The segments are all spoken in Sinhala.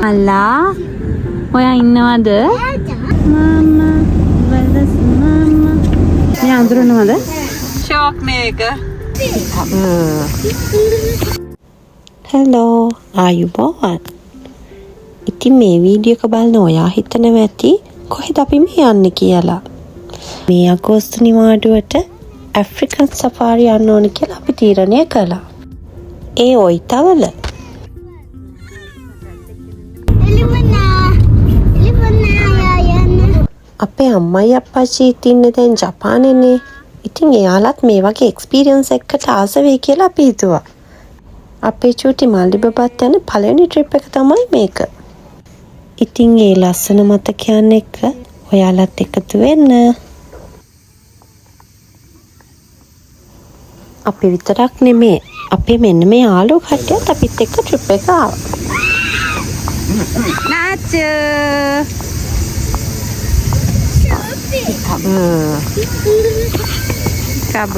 අල්ලා ඔයා ඉන්නවද? මම්මා වලස් මම්මා මේ අඳුරනවද? ෂොක් මේක. හෙලෝ ආයුබෝවන්. ඉතින් මේ වීඩියෝ එක බලන ඔයා හිතනවා ඇති කොහෙද අපි මේ යන්නේ කියලා. මේ අගෝස්තු නිවාඩුවට ඇෆ්‍රිකන් සෆාරි යන්න ඕන කියලා අපි තීරණය කළා. ඒ ඔයිතවල අපේ අම්මයි අප්පච්චි ඉන්නේ දැන් ජපානේනේ. ඉතින් එයාලත් මේ වගේ එක්ස්පීරියන්ස් එකකට ආස වෙයි කියලා අපි හිතුවා. අපේ චූටි මල්ලිබබත් යන පළවෙනි ට්‍රිප් එක තමයි මේක. ඉතින් ඒ ලස්සන මතකයන් එක්ක ඔයාලත් එකතු වෙන්න. අපි විතරක් නෙමේ අපේ මෙන්න මේ යාළුවෝ කට්ටියත් අපිත් එක්ක ට්‍රිප් එක ආවා. නාචු කබ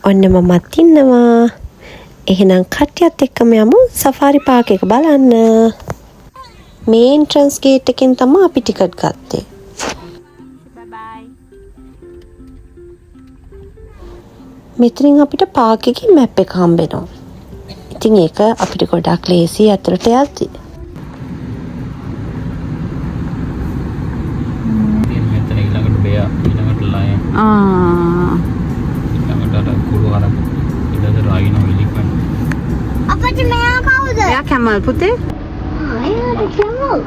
ඔන්න මමත් ඉන්නවා. එහෙනම් කට්ටියත් එක්කම යමු සෆාරි පාක් එක බලන්න. මේ එන්ට්‍රන්ස් ගේට් එකෙන් තමයි අපි ටිකට් ගත්තේ. මෙතනින් අපිට පාක් එකේ මැප් එක හම්බෙනවා. ඉතින් ඒක අපිට ගොඩක් ලේසි අතරට යද්දි. මෙතන ඊළඟට බෙයා ඊළඟට ලයන් ඊළඟට අර කුළු හරක් ඊළඟට රයින එලිෆන්ට්. අපිට මෙයා කවුද? එයා කැමල් පුතේ. එයාට කැමල්.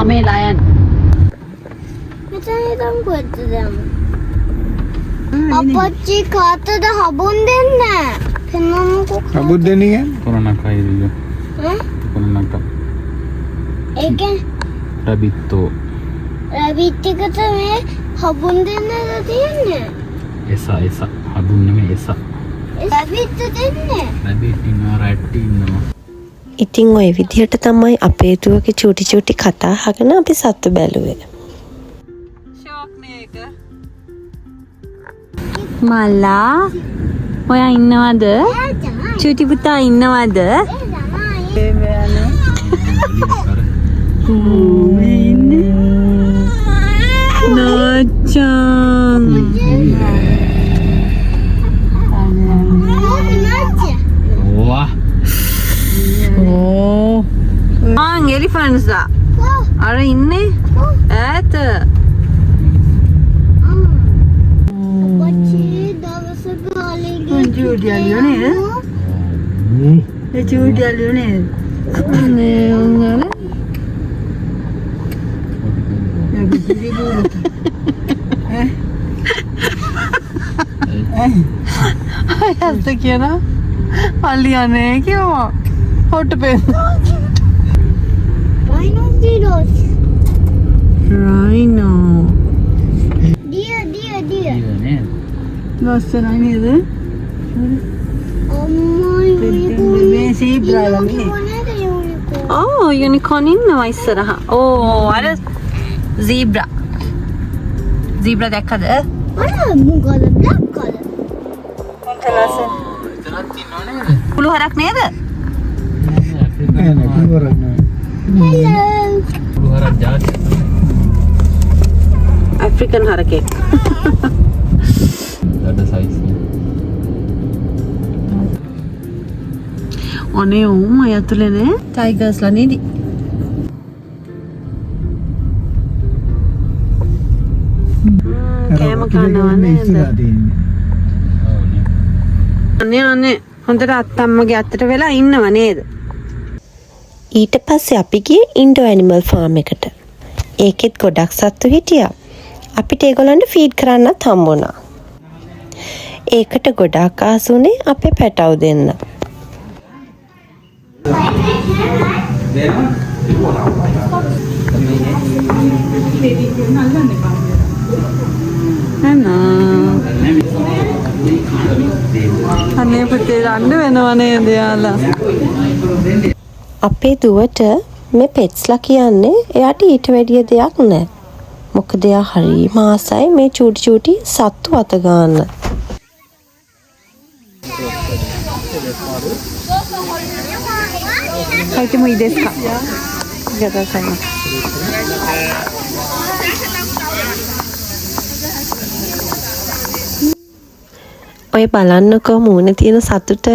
මේ ලයන් මෙතන ඉඳන් කොහෙද යන්නේ? අපච්චි කාටද හබුන් දෙන්න? පෙන්නන්නකෝ. හබුන් දෙන්නේ කියන්නේ? කොරෝනා කයිද? ඈ? කොරෝනාට. ඒකෙන් රබිත්තෝ. රැබිට් එකට මේ හබුන් දෙන්නද තියන්නේ? එස හබුන් නෙමෙයි එස. රැබිට් දෙන්නේ? රබිත් ඉන්නවා රැට් ඉන්නවා. ඉතින් ওই විදිහට තමයි අපේ දුවගේ චූටි කතා අහගෙන අපි සතු බැලුවේ. ෂොක් මේක. මල්ලා ඔයා ඉන්නවද? චූටි පුතා ඉන්නවද? නෝචන් වා එලිෆන්ට්ස් ලා අර ඉන්නේ ඈත. අපච්චි දවසක අලිගේ චූටි අලියෝ නේද? ඒ චූටි අලියෝ නේද? නේ උංගල ඇත්ත කියන අලියනේ කිව්වා හොට පෙන්නවා. Rhinoceros. Rhino. Deer. නේ ලස්සනයි නේද? මේ zebra ළමයි. යුනිකෝන් ඉන්නවා ඉස්සරහා. අර zebra දැක්කද? මොකද black color. එතනත් ඉන්නව නේද? කුළු හරක් නේද? නෑ කිවරක් නෑ. Hello. කුළු හරක් ජාති. ඇෆ්‍රිකන් හරකෙක්. දඩ සයිස්. ඔනේ අය ඇතුලේ නේ ටයිගර්ස්ලා නේද? කෑම කනවා නේද? අනේ හොඳට අත්තම්මගේ අතට වෙලා ඉන්නව නේද? ඊට පස්සේ අපි ගියේ ඉන්ඩෝ ඇනිමල් ෆාම් එකට. ඒකෙත් ගොඩක් සත්තු හිටියා. අපිට ඒගොල්ලන්ට ෆීඩ් කරන්නත් හම්බුණා. ඒකට ගොඩාක් ආස වුණේ අපේ පැටව් දෙන්න. අනේ පුතේ රණ්ඩු වෙනවා නේද යාලා? අපේ දුවට මේ පෙට්ස්ලා කියන්නේ එයාට ඊට වැඩිය දෙයක් නැහැ. මොකද එයා හරිම ආසයි මේ චූටි සත්තු අත ගන්න. කයිතෙමු ඉදෙස්කා. ගතසයි. ඔය බලන්නකෝ මූණේ තියෙන සතුට.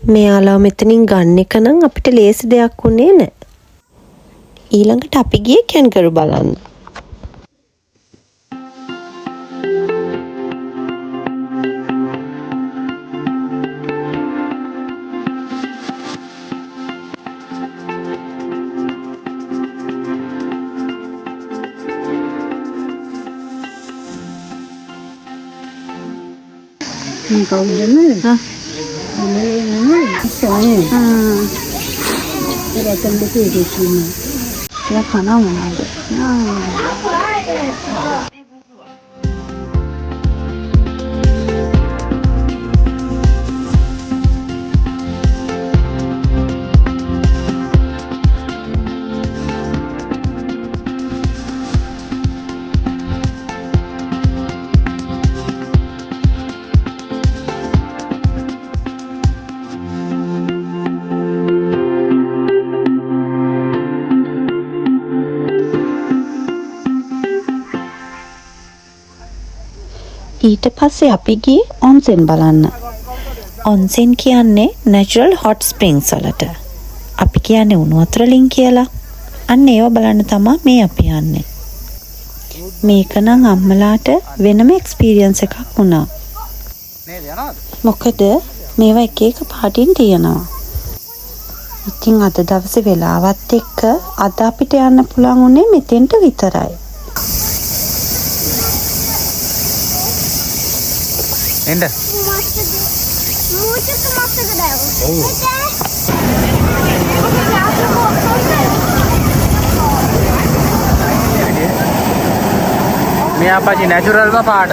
මෙයාලා මෙතනින් ගන්න එක නම් අපිට ලේසි දෙයක් වුණේ නැහැ. ඊළඟට අපි ගියේ කැන්ගරු බලන්න. ඊට පස්සේ අපි ගියේ ඔන්සෙන් බලන්න. ඔන්සෙන් කියන්නේ natural hot springs වලට. අපි කියන්නේ උණු වතුර ලින් කියලා. අන්න ඒව බලන්න තමයි මේ අපි යන්නේ. මේක නම් අම්මලාට වෙනම එක්ස්පීරියන්ස් එකක් වුණා. මොකද මේවා එක එක පාටින් තියෙනවා. ඉතින් අද දවසේ වෙලාවත් එක්ක අද අපිට යන්න පුළුවන් උනේ මෙතෙන්ට විතරයි. එන්න. මේ අපච්චි නැචරල්ම පාට.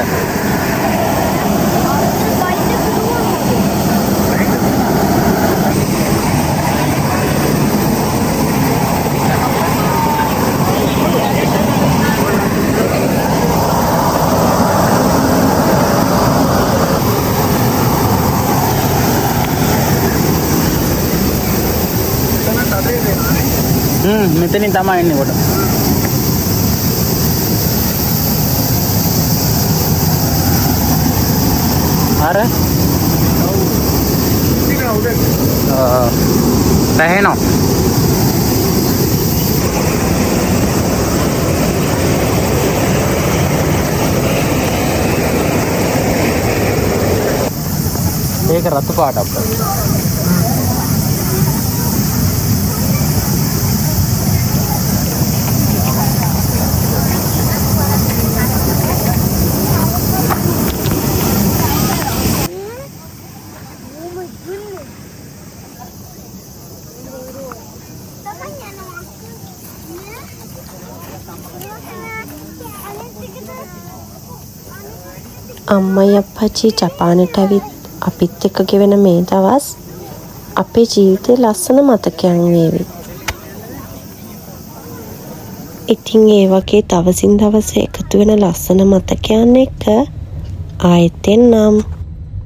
මෙතනින් තමයි එන්නේ කොට. අර පැහැෙනවා. ඒක රතු පාට අප්පා. අම්මයි අප්පච්චි ජපානට ඇවිත් අපිත් එක්ක ගෙවෙන මේ දවස් අපේ ජීවිතේ ලස්සන මතකයන් වේවි. ඉතින් ඒ වගේ දවසින් දවස එකතු වෙන ලස්සන මතකයන් එක්ක ආයෙත් එන්නම්.